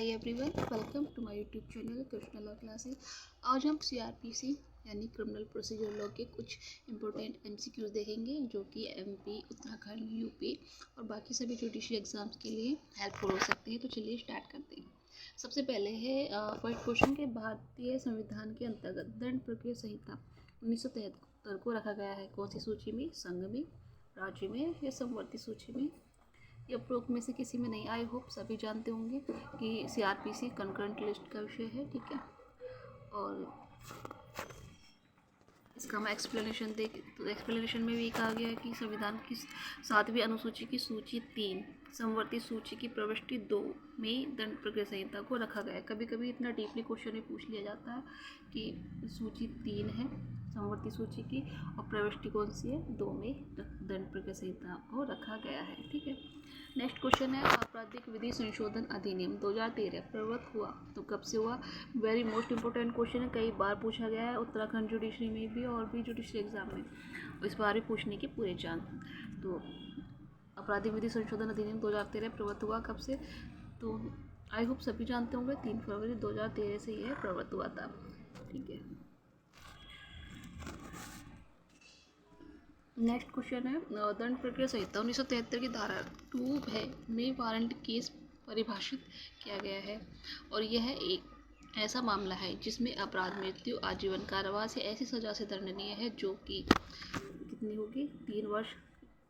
Hi everyone, welcome to my YouTube channel Krishna law classes. आज हम CrPC यानी criminal procedure law के कुछ इंपॉर्टेंट एमसीक्यूज देखेंगे जो कि एमपी, उत्तराखंड, यूपी और बाकी सभी जुडिशरी एग्जाम्स के लिए हेल्पफुल हो सकते हैं। तो चलिए स्टार्ट करते हैं। सबसे पहले है फर्स्ट क्वेश्चन के भारतीय संविधान के अंतर्गत दंड प्रक्रिया संहिता 1973 को रखा गया है कौन सी सूची में? संघ में, राज्य में या समवर्ती सूची में या उपरोक्त में से किसी में नहीं। आई होप सभी जानते होंगे कि सीआरपीसी कंकरेंट लिस्ट का विषय है, ठीक है। और इसका हम एक्सप्लेनेशन देख तो एक्सप्लेनेशन में भी कहा गया है कि संविधान की 7वीं अनुसूची की सूची 3 समवर्ती सूची की प्रविष्टि 2 में दंड प्रक्रिया संहिता को रखा गया है। कभी कभी इतना डीपली क्वेश्चन में पूछ लिया जाता है कि सूची 3 है समवर्ती सूची की और प्रविष्टि कौन सी है? 2 में दंड प्रक्रिया संहिता को रखा गया है, ठीक है। नेक्स्ट क्वेश्चन है आपराधिक विधि संशोधन अधिनियम 2013 प्रवृत्त हुआ तो कब से हुआ? वेरी मोस्ट इंपॉर्टेंट क्वेश्चन है, कई बार पूछा गया है उत्तराखंड जुडिशरी में भी और भी जुडिशरी एग्जाम में, इस बार भी पूछने के पूरे चांस। तो आपराधिक विधि संशोधन अधिनियम 2013 प्रवृत्त हुआ कब से? तो आई होप सभी जानते होंगे 3 फरवरी 2013 से यह प्रवृत्त हुआ था, ठीक है। नेक्स्ट क्वेश्चन है दंड प्रक्रिया संहिता 1973 की धारा 2 है में वारंट केस परिभाषित किया गया है और यह एक ऐसा मामला है जिसमें अपराध, मृत्यु, आजीवन कारावास या ऐसी सजा से दंडनीय है जो कि कितनी होगी? 3 वर्ष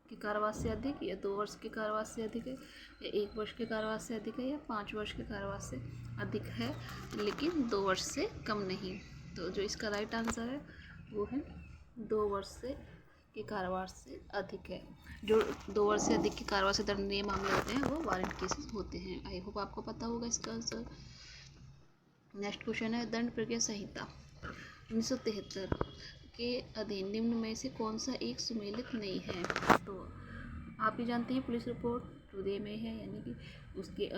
के कारावास से अधिक या 2 वर्ष के कारावास से अधिक है या 1 वर्ष के कारावास से अधिक है या 5 वर्ष के कारावास से अधिक है लेकिन 2 वर्ष से कम नहीं। तो जो इसका राइट आंसर है वो है 2 वर्ष से के कारावास से अधिक है। जो 2 वर्ष से अधिक के कारावास से दंडनीय मामले होते हैं वो वारंट केसेस होते हैं। आई होप आपको पता होगा इसका आंसर। नेक्स्ट क्वेश्चन है दंड प्रक्रिया संहिता 1973 के अधीन निम्न में से कौन सा एक सुमेलित नहीं है? तो आप ही जानते हैं पुलिस रिपोर्ट 2 में है, यानी कि उसके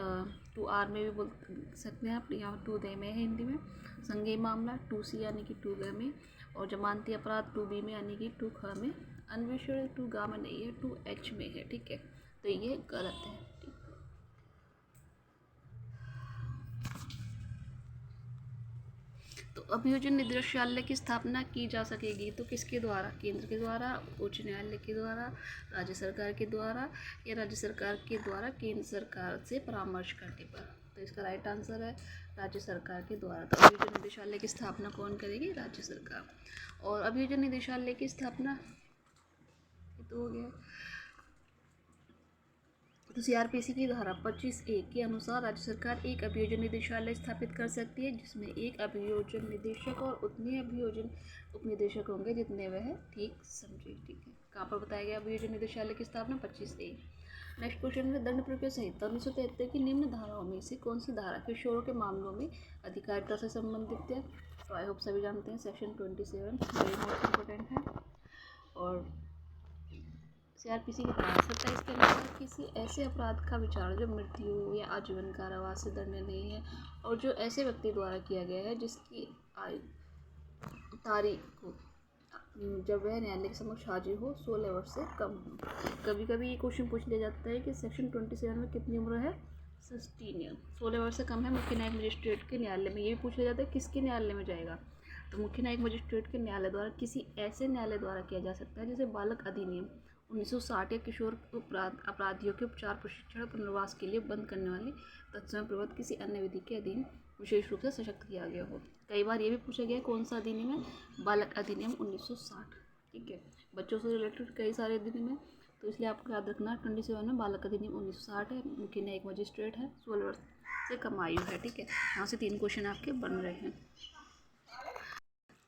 2R में भी बोल सकते हैं आप, यहाँ 2 में है हिंदी में। संज्ञेय मामला 2C यानी कि 2 में, और जमानती अपराध 2B में यानी कि 2 ख में। अन्वेषण 2 गा में नहीं है, 2H में है, ठीक है। तो ये गलत है, ठीक। तो अभियोजन निदेशालय की स्थापना की जा सकेगी तो किसके द्वारा? केंद्र के द्वारा, उच्च न्यायालय के द्वारा, राज्य सरकार के द्वारा या राज्य सरकार के द्वारा केंद्र सरकार से परामर्श करने पर। तो इसका राइट आंसर है राज्य सरकार के द्वारा। तो अभियोजन निदेशालय की स्थापना कौन करेगी? राज्य सरकार। और अभियोजन निदेशालय की स्थापना तो हो गया। तो सीआरपीसी की धारा 25A के अनुसार राज्य सरकार एक अभियोजन निदेशालय स्थापित कर सकती है जिसमें एक अभियोजन निदेशक और उतने अभियोजन उपनिदेशक होंगे जितने वह ठीक समझे, ठीक है। कहाँ पर बताया गया अभियोजन निदेशालय की स्थापना? 25A। नेक्स्ट क्वेश्चन है दंड प्रक्रिया संहिता 1973 की निम्न धाराओं में से कौन सी धारा किशोरों के मामलों में अधिकारिता से संबंधित है? तो आई होप सभी जानते हैं सेक्शन 27 वेरी मोस्ट इम्पोर्टेंट है। और सीआरपीसी की धारा 27 के अनुसार किसी ऐसे अपराध का विचार जो मृत्यु या आजीवन कारावास से दंडनीय नहीं है और जो ऐसे व्यक्ति द्वारा किया गया है जिसकी आयु तारीख को जब वह न्यायालय के समक्ष हाजिर हो 16 वर्ष से कम हो। कभी कभी ये क्वेश्चन पूछ लिया जाता है कि सेक्शन 27 में कितनी उम्र है? 16 ईयर, 16 वर्ष से कम है मुख्य न्यायिक मजिस्ट्रेट के न्यायालय में। ये भी पूछ लिया जाता है किसके न्यायालय में जाएगा? तो मुख्य न्यायिक मजिस्ट्रेट के न्यायालय द्वारा किसी ऐसे न्यायालय द्वारा किया जा सकता है जैसे बालक अधिनियम 1960 या किशोर अपराधियों के उपचार, प्रशिक्षण और पुनर्वास के लिए बंद करने वाली तत्समय प्रवृत्त किसी अन्य विधि के अधीन विशेष रूप से सशक्त किया गया हो। कई बार ये भी पूछा गया कौन सा अधिनियम है? बालक अधिनियम 1960, ठीक है। बच्चों से रिलेटेड कई सारे अधिनियम है तो इसलिए आपको याद रखना 27 में बालक अधिनियम 1960 है, मुख्य न्यायिक मजिस्ट्रेट है, 16 वर्ष से कम आयु है, ठीक है। यहाँ से 3 क्वेश्चन आपके बन रहे हैं।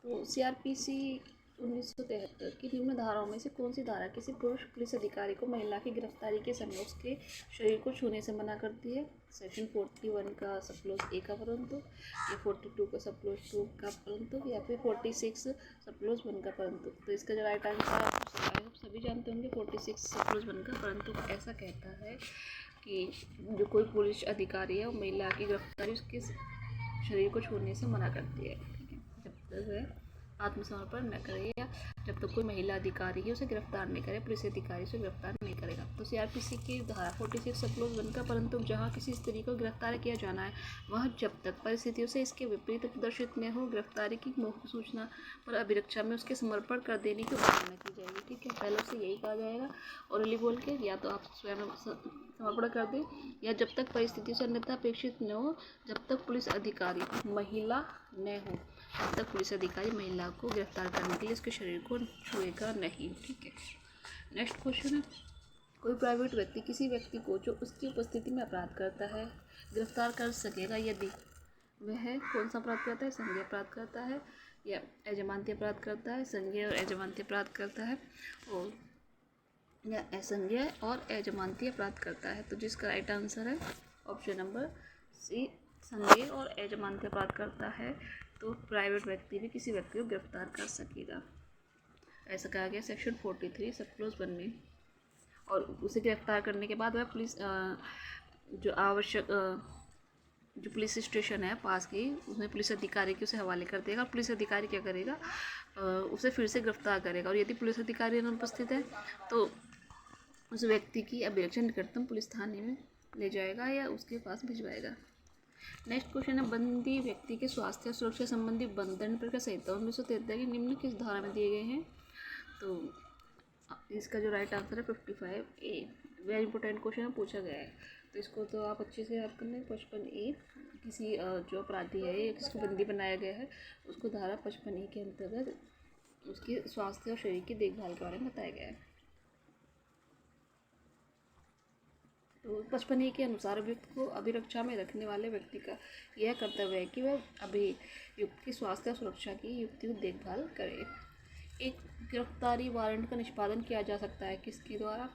तो सीआरपीसी 1973 की निम्न धाराओं में से कौन सी धारा किसी पुरुष पुलिस अधिकारी को महिला की गिरफ्तारी के समय उसके शरीर को छूने से मना करती है? सेक्शन 41 का सब क्लोज ए का परंतु या 42 का सब क्लोज 2 का परंतु या फिर 46 सब क्लोज 1 का परंतु। तो इसका जो राइट आंसर आप सभी जानते होंगे 46 सब क्लोज 1 का परंतु ऐसा कहता है कि जो कोई पुलिस अधिकारी है वो महिला की गिरफ्तारी उसके शरीर को छूने से मना करती है, ठीक है। जब तक है आत्मसमर्पण न करे या जब तक कोई महिला अधिकारी ही उसे गिरफ्तार नहीं करे, पुलिस अधिकारी उसे गिरफ्तार नहीं करेगा। तो सीआरपीसी की धारा 46 क्लोज 1 का परंतु जहां किसी स्त्री को गिरफ्तार किया जाना है वह जब तक परिस्थितियों से इसके विपरीत प्रदर्शित न हो, गिरफ्तारी की मौखिक सूचना पर अभिरक्षा में उसके समर्पण कर देने की उल्लंघना की जाएगी। ठीक है, पहले से यही कहा जाएगा ओरली बोल के, या तो आप स्वयं समर्पण कर दें या जब तक परिस्थितियों से अन्यथा अपेक्षित न हो, जब तक पुलिस अधिकारी महिला न हो, तब तक पुलिस अधिकारी महिला को गिरफ्तार करने के लिए उसके शरीर को छुएगा नहीं। ठीक है, नेक्स्ट क्वेश्चन है, कोई प्राइवेट व्यक्ति किसी व्यक्ति को जो उसकी उपस्थिति में अपराध करता है गिरफ्तार कर सकेगा यदि वह कौन सा अपराध करता है, संज्ञेय अपराध करता है या अजमानती अपराध करता है, संज्ञेय और अजमानती अपराध करता है, और या असंज्ञेय और अजमानती अपराध करता है। तो जिसका राइट आंसर है ऑप्शन नंबर सी, संज्ञेय और अजमानती अपराध करता है तो प्राइवेट व्यक्ति भी किसी व्यक्ति को गिरफ्तार कर सकेगा। ऐसा कहा गया सेक्शन 43 सब क्लोज 1 में। और उसे गिरफ्तार करने के बाद वह पुलिस जो आवश्यक जो पुलिस स्टेशन है पास की, उसमें पुलिस अधिकारी के उसे हवाले कर देगा। पुलिस अधिकारी क्या करेगा, उसे फिर से गिरफ्तार करेगा, और यदि पुलिस अधिकारी अनुपस्थित है तो उस व्यक्ति की अभिरक्षा निकटतम पुलिस थाने में ले जाएगा या उसके पास भिजवाएगा। नेक्स्ट क्वेश्चन है, बंदी व्यक्ति के स्वास्थ्य और सुरक्षा संबंधी बंधन प्रक्रिया संहिता 1973 की निम्न किस धारा में दिए गए हैं। तो इसका जो राइट आंसर है 55A। वेरी इंपॉर्टेंट क्वेश्चन पूछा गया है, तो इसको तो आप अच्छे से याद करना है। 55A किसी जो अपराधी है या किसको बंदी बनाया गया है उसको धारा 55A के अंतर्गत उसके स्वास्थ्य और शरीर की देखभाल के बारे में बताया गया है। तो 55A के अनुसार अभियुक्त को अभिरक्षा में रखने वाले व्यक्ति का यह कर्तव्य है कि वह अभियुक्त की स्वास्थ्य और सुरक्षा की युक्तिगत देखभाल करे। एक गिरफ्तारी वारंट का निष्पादन किया जा सकता है किसके द्वारा,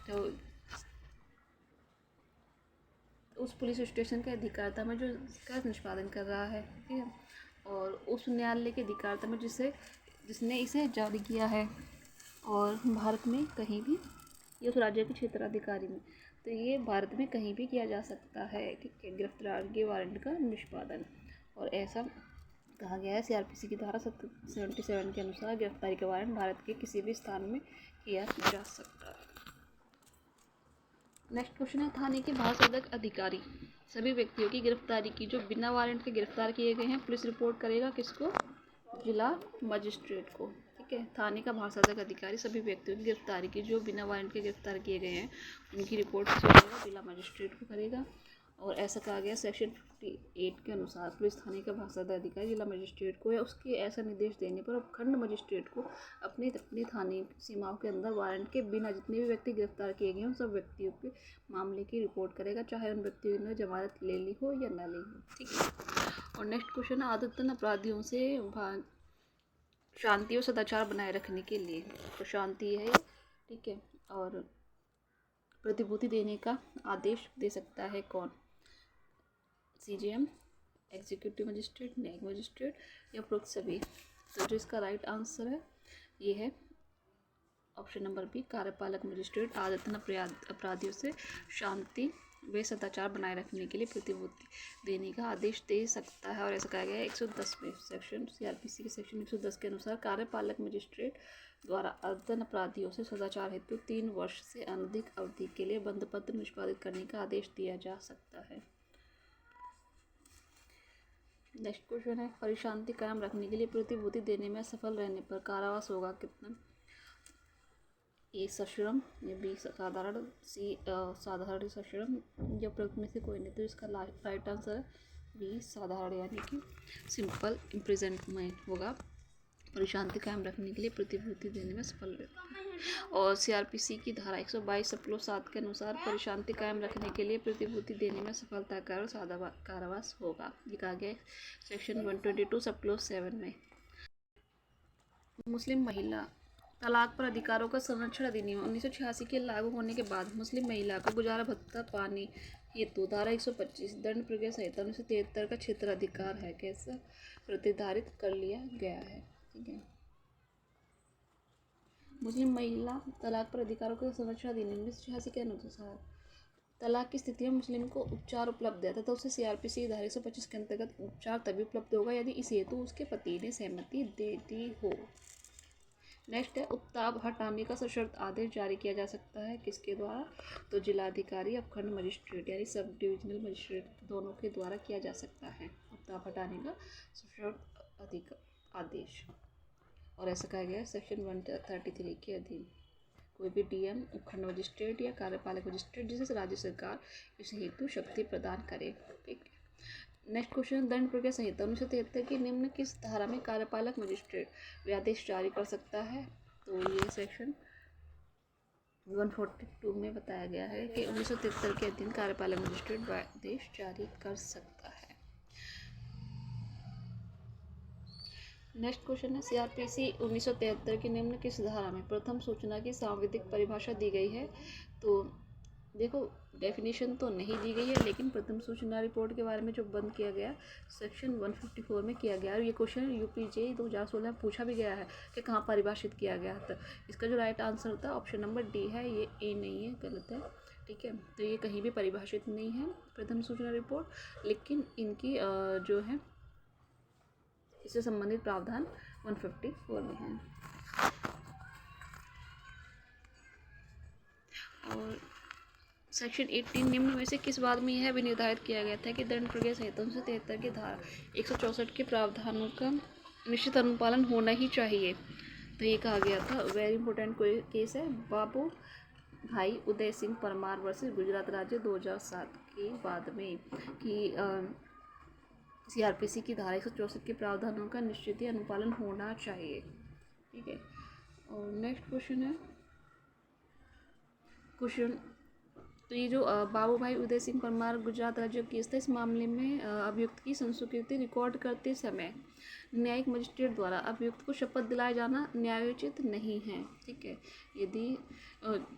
तो उस पुलिस स्टेशन के अधिकारिता में जो इसका निष्पादन कर रहा है, ठीक है, और उस न्यायालय के अधिकारिता में जिसने इसे जारी किया है, और भारत में कहीं भी, ये उस राज्य के क्षेत्राधिकारी में, तो ये भारत में कहीं भी किया जा सकता है। ठीक है, गिरफ्तारी वारंट का निष्पादन, और ऐसा कहा गया है सीआरपीसी की धारा 77 के अनुसार गिरफ्तारी का वारंट भारत के किसी भी स्थान में किया जा सकता है। नेक्स्ट क्वेश्चन है, थाने के भाषादक अधिकारी सभी व्यक्तियों की गिरफ्तारी की जो बिना वारंट के गिरफ्तार किए गए हैं पुलिस रिपोर्ट करेगा किसको, जिला मजिस्ट्रेट को। ठीक है, थाने का भाषादक अधिकारी सभी व्यक्तियों की गिरफ्तारी की जो बिना वारंट के गिरफ्तार किए गए हैं उनकी रिपोर्ट किसको करेगा, जिला मजिस्ट्रेट को करेगा। और ऐसा कहा गया सेक्शन 58 के अनुसार पुलिस थाने का भाषादक अधिकारी जिला मजिस्ट्रेट को या उसके ऐसा निर्देश देने पर खंड मजिस्ट्रेट को अपने थाने सीमाओं के अंदर वारंट के बिना जितने भी व्यक्ति गिरफ्तार किए गए हैं उन सब व्यक्तियों के मामले की रिपोर्ट करेगा, चाहे उन व्यक्तियों ने जमानत ले ली हो या ना ली हो। ठीक है, और नेक्स्ट क्वेश्चन है, आदतन अपराधियों से शांति और सदाचार बनाए रखने के लिए, तो शांति है, ठीक है, और प्रतिभूति देने का आदेश दे सकता है कौन, सीजेएम, एग्जीक्यूटिव मजिस्ट्रेट, न्यायिक मजिस्ट्रेट या उपरोक्त सभी। तो जो इसका राइट आंसर है ये है ऑप्शन नंबर बी, कार्यपालक मजिस्ट्रेट आदतन अपराधियों से शांति व सदाचार बनाए रखने के लिए प्रतिभूति देने का आदेश दे सकता है। और ऐसा कहा गया है 110 में, सेक्शन सीआरपीसी के सेक्शन 110 के अनुसार कार्यपालक मजिस्ट्रेट द्वारा आदतन अपराधियों से सदाचार हेतु 3 वर्ष से अधिक अवधि के लिए बंधपत्र निष्पादित करने का आदेश दिया जा सकता है। नेक्स्ट क्वेश्चन है, परिशांति कायम रखने के लिए प्रतिभूति देने में सफल रहने पर कारावास होगा कितना, ए सश्रम या बी साधारण, सी साधारण सश्रम या प्रयुक्त में से कोई नहीं। तो इसका राइट आंसर है बी साधारण, यानी कि सिंपल इम्प्रिजनमेंट होगा परिशांति कायम रखने के लिए प्रतिभूति देने में सफल रहता है। और सीआरपीसी की धारा 122 सब क्लोज 7 के अनुसार परिशांति कायम रखने के लिए प्रतिभूति देने में सफलता का कारावास होगा, ये कहा गया सेक्शन 122 सब क्लोज 7 में। मुस्लिम महिला तलाक पर अधिकारों का संरक्षण अधिनियम 1986 के लागू होने के बाद मुस्लिम महिला को गुजारा भत्ता पाने हेतु धारा 125 दंड प्रक्रिया संहिता 1973 का क्षेत्राधिकार है कैसा प्रतिधारित कर लिया गया है। ठीक है, मुस्लिम महिला तलाक पर अधिकारों का संरक्षण अधिनियम 1986 के अनुसार तलाक की स्थिति में मुस्लिम को उपचार उपलब्ध है तथा उसे CRPC धारा 125 के अंतर्गत उपचार तभी उपलब्ध होगा यदि इस हेतु उसके पति ने सहमति दे दी हो। नेक्स्ट है, उत्ताप हटाने का सशर्त आदेश जारी किया जा सकता है किसके द्वारा? तो जिलाधिकारी, अपखंड मजिस्ट्रेट यानी सब डिविजनल मजिस्ट्रेट दोनों के द्वारा किया जा सकता है उत्ताप हटाने का सशर्त आदेश। और ऐसा कहा गया सेक्शन 133 के अधीन। कोई भी DM, उपखंड मजिस्ट्रेट या कार्यपालक मजिस्ट्रेट जिसे राज्य सरकार इस हेतु शक्ति प्रदान करे। ठीक है। नेक्स्ट क्वेश्चन, दंड प्रक्रिया संहिता 1973 की निम्न किस धारा में कार्यपालक मजिस्ट्रेट आदेश जारी कर सकता है? तो ये सेक्शन 142 में बताया गया है कि 1973 के अधीन कार्यपालक मजिस्ट्रेट आदेश जारी कर सकता है। नेक्स्ट क्वेश्चन है, CRPC 1973 की निम्न किस धारा में प्रथम सूचना की सांविधिक परिभाषा दी गई है? तो देखो, डेफिनेशन तो नहीं दी गई है, लेकिन प्रथम सूचना रिपोर्ट के बारे में जो बंद किया गया सेक्शन 154 में किया गया। और ये क्वेश्चन UPJ 2016 में पूछा भी गया है कि कहाँ परिभाषित किया गया था। इसका जो राइट आंसर होता है ऑप्शन नंबर D है, ये A नहीं है, गलत है। ठीक है, तो ये कहीं भी परिभाषित नहीं है प्रथम सूचना रिपोर्ट, लेकिन इनकी जो है इससे संबंधित प्रावधान 154 में है। और सेक्शन 18 निम्न में से किस बात में यह भी निर्धारित किया गया था कि दंड प्रक्रिया संहिता 1973 की धारा 164 के प्रावधानों का निश्चित अनुपालन होना ही चाहिए। तो ये कहा गया था। वेरी इंपॉर्टेंट केस है बाबू भाई उदय सिंह परमार वर्सेस गुजरात राज्य 2007 के बाद में कि CRPC की धारा 164 के प्रावधानों का निश्चित ही अनुपालन होना चाहिए। ठीक है। और नेक्स्ट क्वेश्चन है तो ये जो बाबू भाई उदय सिंह परमार गुजरात राज्य केस था, इस मामले में अभियुक्त की संस्वीकृति रिकॉर्ड करते समय न्यायिक मजिस्ट्रेट द्वारा अभियुक्त को शपथ दिलाया जाना न्यायोचित नहीं है। ठीक है, यदि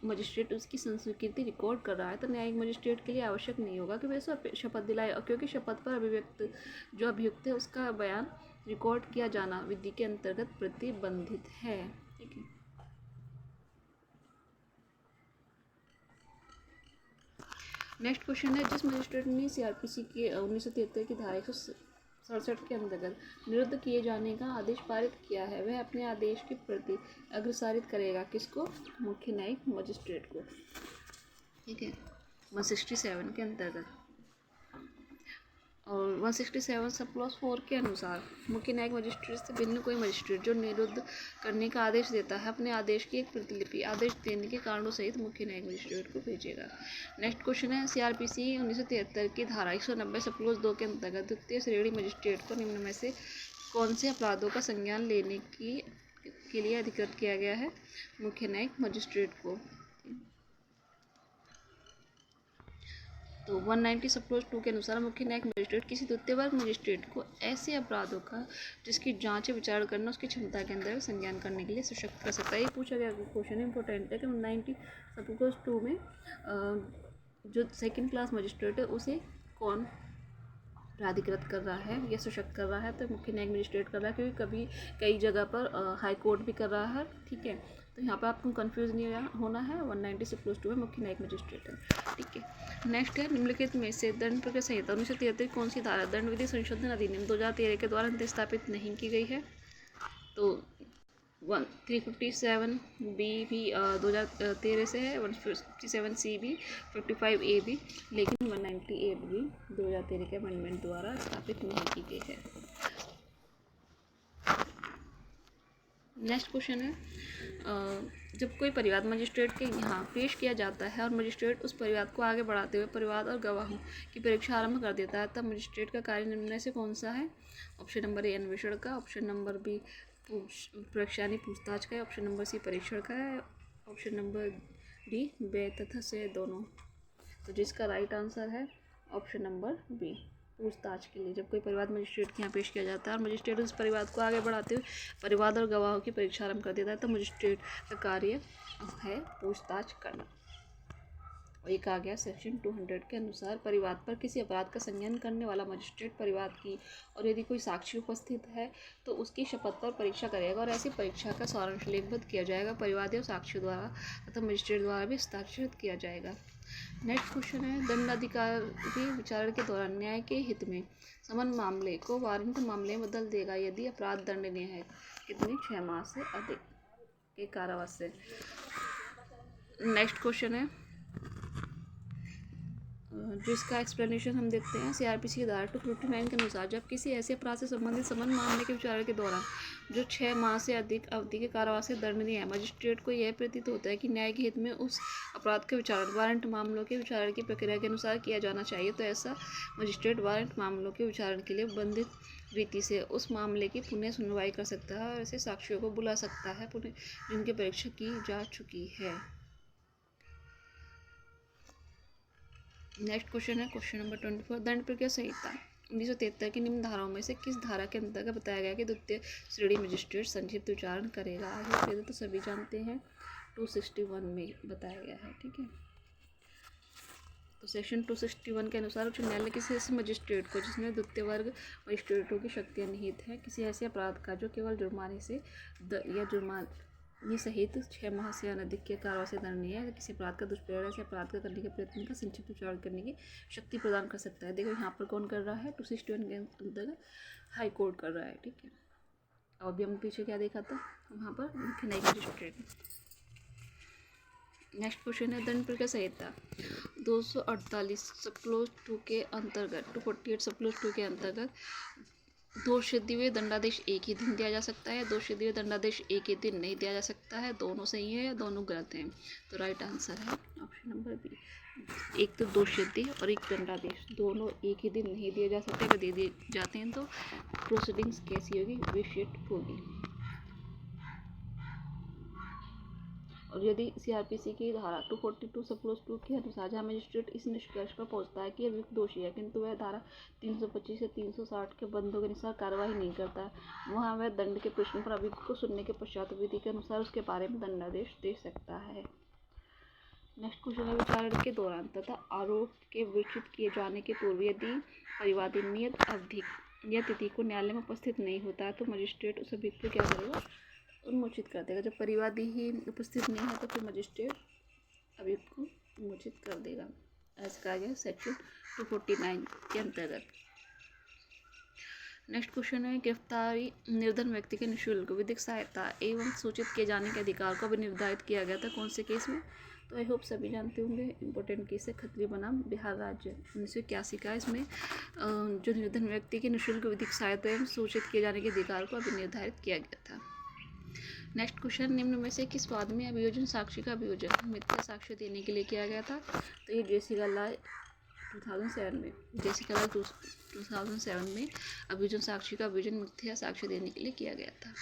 मजिस्ट्रेट उसकी संस्वीकृति रिकॉर्ड कर रहा है तो न्यायिक मजिस्ट्रेट के लिए आवश्यक नहीं होगा कि वैसे शपथ दिलाए, क्योंकि शपथ पर अभियुक्त है उसका बयान रिकॉर्ड किया जाना विधि के अंतर्गत प्रतिबंधित है। ठीक है। नेक्स्ट क्वेश्चन है, जिस मजिस्ट्रेट ने CRPC के 1973 की धारा 167 के अंतर्गत निरुद्ध किए जाने का आदेश पारित किया है वह अपने आदेश की प्रति अग्रसारित करेगा किसको? मुख्य न्यायिक मजिस्ट्रेट को। ठीक है, 167 के अंतर्गत। और 167 सब क्लॉज 4 के अनुसार मुख्य न्यायिक मजिस्ट्रेट से भिन्न कोई मजिस्ट्रेट जो निरुद्ध करने का आदेश देता है अपने आदेश की एक प्रतिलिपि आदेश देने के कारणों सहित मुख्य न्यायिक मजिस्ट्रेट को भेजेगा। नेक्स्ट क्वेश्चन है, CRPC 1973 की धारा 190 सब क्लॉज 2 के अंतर्गत द्वितीय श्रेणी मजिस्ट्रेट को निम्न में से कौन से अपराधों का संज्ञान लेने के लिए अधिकृत किया गया है? मुख्य न्यायिक मजिस्ट्रेट को। तो 190 सब क्लॉज 2 के अनुसार मुख्य न्यायिक मजिस्ट्रेट किसी द्वितीय वर्ग मजिस्ट्रेट को ऐसे अपराधों का जिसकी जांच या विचार करना उसकी क्षमता के अंदर संज्ञान करने के लिए सशक्त कर सकता है। ये पूछा गया क्वेश्चन इंपॉर्टेंट है कि 190 सब क्लॉज 2 में जो सेकंड क्लास मजिस्ट्रेट है उसे कौन प्राधिकृत कर रहा है या सशक्त कर रहा है? तो मुख्य न्यायिक मजिस्ट्रेट कर रहा है, क्योंकि कभी कई जगह पर हाई कोर्ट भी कर रहा है। ठीक है, तो यहाँ पर आपको कंफ्यूज नहीं होना है। 190 सब क्लॉज 2 में मुख्य न्यायिक मजिस्ट्रेट है। ठीक है। नेक्स्ट है, निम्नलिखित में से दंड प्रक्रिया संहिता 1973 कौन सी धारा दंड विधि संशोधन अधिनियम 2013 के द्वारा स्थापित नहीं की गई है? तो 357B भी 2013 से है, 157C भी, 55A भी, लेकिन 198 भी 2013 के अमेंडमेंट द्वारा स्थापित नहीं की गई है। नेक्स्ट क्वेश्चन है, जब कोई परिवाद मजिस्ट्रेट के यहाँ पेश किया जाता है और मजिस्ट्रेट उस परिवाद को आगे बढ़ाते हुए परिवाद और गवाहों की परीक्षा आरंभ कर देता है तब मजिस्ट्रेट का कार्य निम्न में से कौन सा है? ऑप्शन नंबर A अन्वेषण का, ऑप्शन नंबर B परीक्षा पूछताछ का है, ऑप्शन नंबर C परीक्षण का है, ऑप्शन नंबर D वे तथा से दोनों। तो जिसका राइट आंसर है ऑप्शन नंबर B पूछताछ के लिए। जब कोई परिवाद मजिस्ट्रेट के यहाँ पेश किया जाता है और मजिस्ट्रेट उस परिवाद को आगे बढ़ाते हुए परिवाद और गवाहों की परीक्षा आरंभ कर देता है तो मजिस्ट्रेट का कार्य है पूछताछ करना। और एक आ गया सेक्शन 200 के अनुसार, परिवाद पर किसी अपराध का संज्ञान करने वाला मजिस्ट्रेट परिवाद की और यदि कोई साक्षी उपस्थित है तो उसकी शपथ पर परीक्षा करेगा और ऐसी परीक्षा का सारांश लेखबद्ध किया जाएगा, परिवादी और साक्षियों द्वारा तथा मजिस्ट्रेट द्वारा भी हस्ताक्षरित किया जाएगा। नेक्स्ट क्वेश्चन है, दंडाधिकारी विचारण के दौरान न्याय के हित में समन मामले को वारंट मामले में बदल देगा यदि अपराध दंडनीय है। कितनी? 6 माह से अधिक के कारावास से। नेक्स्ट क्वेश्चन है जिसका एक्सप्लेनेशन हम देखते हैं। CRPC की धारा 259 के अनुसार जब किसी ऐसे अपराध से संबंधित समन मामले के विचारण के दौरान जो 6 माह से अधिक अवधि के कारावास से दंडनीय है, मजिस्ट्रेट को यह प्रतीत होता है कि न्याय के हित में उस अपराध के विचारण वारंट मामलों के विचारण की प्रक्रिया के अनुसार किया जाना चाहिए, तो ऐसा मजिस्ट्रेट वारंट मामलों के विचारण के लिए बंधित रीति से उस मामले की पुनः सुनवाई कर सकता है और ऐसे साक्षियों को बुला सकता है जिनकी परीक्षा की जा चुकी है। नेक्स्ट क्वेश्चन है क्वेश्चन नंबर 24, दंड प्रक्रिया संहिता 1973 की निम्न धाराओं में से किस धारा के अंतर्गत बताया गया कि द्वितीय श्रेणी मजिस्ट्रेट संक्षिप्त विचारण करेगा। आगे तो सभी जानते हैं 261 में बताया गया है। ठीक है, तो सेक्शन 261 के अनुसार उच्च न्यायालय किसी ऐसे मजिस्ट्रेट को जिसमें द्वितीय वर्ग मजिस्ट्रेटों की शक्तियाँ निहित हैं किसी ऐसे अपराध का जो केवल जुर्माने से या जुर्माने सहित 6 माह से अनधिक के कारावास से दंडनीय है, किसी अपराध का दुष्प्रेरणा से अपराध का करने के प्रयत्न का संक्षिप्त विचारण करने की शक्ति प्रदान कर सकता है। देखो यहाँ पर कौन कर रहा है, 261 के अंतर्गत हाई कोर्ट कर रहा है। ठीक है, और अभी हम पीछे क्या देखा था, वहाँ पर मुख्य न्यायिक मजिस्ट्रेट। नेक्स्ट क्वेश्चन है दंड प्रक्रिया संहिता 248 सब क्लोज 2 के अंतर्गत 248 सब क्लोज 2 के अंतर्गत दोषियों दंडादेश एक ही दिन दिया जा सकता है, दोषियों दंडादेश एक ही दिन नहीं दिया जा सकता है, दोनों सही है या दोनों गलत हैं। तो राइट आंसर है ऑप्शन नंबर बी। एक तो दोषियों और एक दंडादेश दोनों एक ही दिन नहीं दिए जा सकते, अगर दे दिए जाते हैं तो प्रोसीडिंग्स कैसी होगी, विशिष्ट होगी। और यदि CRPC की धारा 242 सब क्लोज 2 के अनुसार जहाँ मजिस्ट्रेट इस निष्कर्ष पर पहुंचता है कि अभियुक्त दोषी है किंतु वह धारा 325 से 360 के बंदों के अनुसार कार्रवाई नहीं करता है, वहाँ वह दंड के प्रश्न पर अभियुक्त को सुनने के पश्चात विधि के अनुसार उसके बारे में दंडादेश दे सकता है। नेक्स्ट क्वेश्चन है विचारण के दौरान तथा आरोप के विकसित किए जाने के पूर्व यदि परिवादी नियत अवधि या तिथि को न्यायालय में उपस्थित नहीं होता है तो मजिस्ट्रेट उस अभियुक्त को क्या करेगा, उन्मोचित कर देगा। जब परिवादी ही उपस्थित नहीं है तो फिर मजिस्ट्रेट अभियुक्त को उन्मोचित कर देगा। ऐसा कहा गया सेक्शन 249 के अंतर्गत। नेक्स्ट क्वेश्चन है गिरफ्तारी निर्धन व्यक्ति के निःशुल्क विधिक सहायता एवं सूचित किए जाने के अधिकार को भी निर्धारित किया गया था कौन से केस में, तो आई होप सभी जानते होंगे। इंपॉर्टेंट केस है खत्री बनाम बिहार राज्य 1981 का। इसमें जो निर्धन व्यक्ति के निःशुल्क विधिक सहायता एवं सूचित किए जाने के अधिकार को अभी निर्धारित किया गया था। नेक्स्ट क्वेश्चन निम्न में से किस वाद में अभियोजन साक्षी का अभियोजन मिथ्या साक्ष्य देने के लिए किया गया था, तो ये जेसिका लाल 2007 में अभियोजन साक्षी का अभियोजन मिथ्या साक्ष्य देने के लिए किया गया था।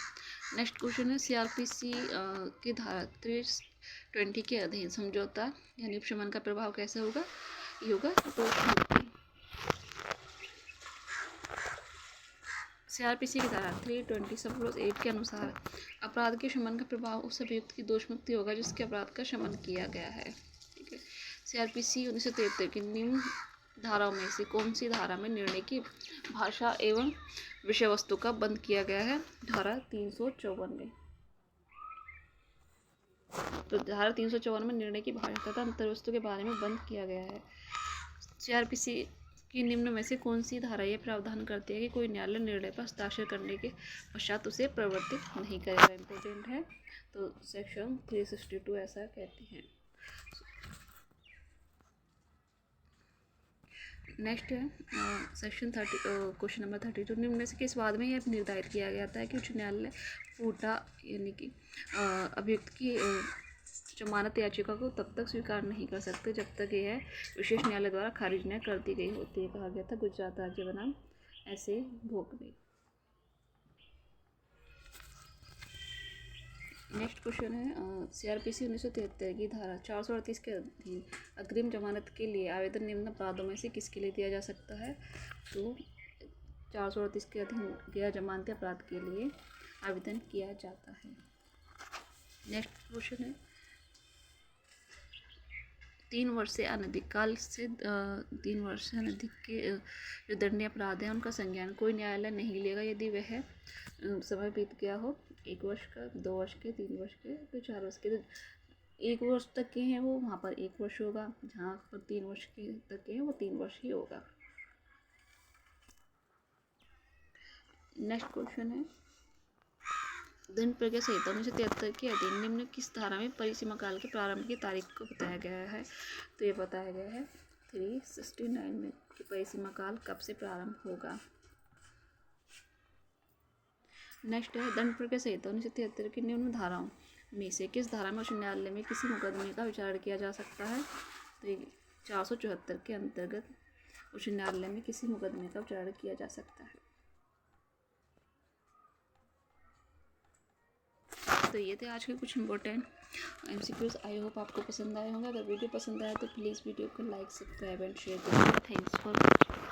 नेक्स्ट क्वेश्चन है CRPC की धारा 320 के अधीन समझौता यानी उपशमन का प्रभाव कैसे होगा, ये होगा CRPC की धारा 320 सब क्लोज 8 के अनुसार अपराध के शमन का प्रभाव उस अभियुक्त की दोषमुक्ति होगा जिसके अपराध का शमन किया गया है। ठीक है, CRPC 1973 की निम्न धाराओं में से कौन सी धारा में निर्णय की भाषा एवं विषय वस्तु का बंद किया गया है, धारा 354 में। तो धारा 354 में निर्णय की भाषा तथा अंतर्वस्तु के बारे में बंद किया गया है। CRPC की निम्न में से कौन सी धारा यह प्रावधान करती है कि कोई न्यायालय निर्णय पर हस्ताक्षर करने के पश्चात उसे प्रवर्तित नहीं करेगा। इम्पोर्टेंट है, तो सेक्शन 362 ऐसा कहती है। नेक्स्ट है सेक्शन 30 क्वेश्चन नंबर 32 निम्न में से किस वाद में यह निर्धारित किया गया था कि उच्च न्यायालय फूटा यानी कि अभियुक्त की जमानत याचिका को तब तक स्वीकार नहीं कर सकते जब तक यह विशेष न्यायालय द्वारा खारिज न कर दी गई होती है। कहा गया था गुजरात राज्य बनाम ऐसे भोगले। नेक्स्ट क्वेश्चन है CRPC 1973 की धारा 438 के अधीन अग्रिम जमानत के लिए आवेदन निम्न अपराधों में से किसके लिए दिया जा सकता है, तो 438 के अधीन गैर जमानती अपराध के लिए आवेदन किया जाता है। नेक्स्ट क्वेश्चन है 3 वर्ष से अनधिक काल से 3 वर्ष से अनधिक के जो दंडनीय अपराध हैं उनका संज्ञान कोई न्यायालय नहीं लेगा यदि वह समय बीत गया हो 1 वर्ष का, 2 वर्ष के, 3 वर्ष के, फिर 4 वर्ष के। 1 वर्ष तक के हैं वो वहाँ पर 1 वर्ष होगा, जहाँ पर 3 वर्ष के तक के हैं वो 3 वर्ष ही होगा। नेक्स्ट क्वेश्चन है दंड प्रक्रिया संहिता 1973 के अधीन निम्न किस धारा में परिसीमा काल के प्रारंभ की तारीख को बताया गया है? तो ये बताया गया है 369 में कि परिसीमा काल कब से प्रारंभ होगा। नेक्स्ट है दंड प्रक्रिया संहिता 1973 की निम्न धाराओं में से किस धारा में उच्च न्यायालय में किसी मुकदमे का विचार किया जा सकता है? तो ये 474 के अंतर्गत उच्च न्यायालय में किसी मुकदमे का विचार किया जा सकता है। तो ये थे आज के कुछ इंपॉर्टेंट MCQs। आई होप आपको पसंद आए होंगे। अगर वीडियो पसंद आए तो प्लीज़ वीडियो को लाइक, सब्सक्राइब एंड शेयर करिए। Thanks for watching.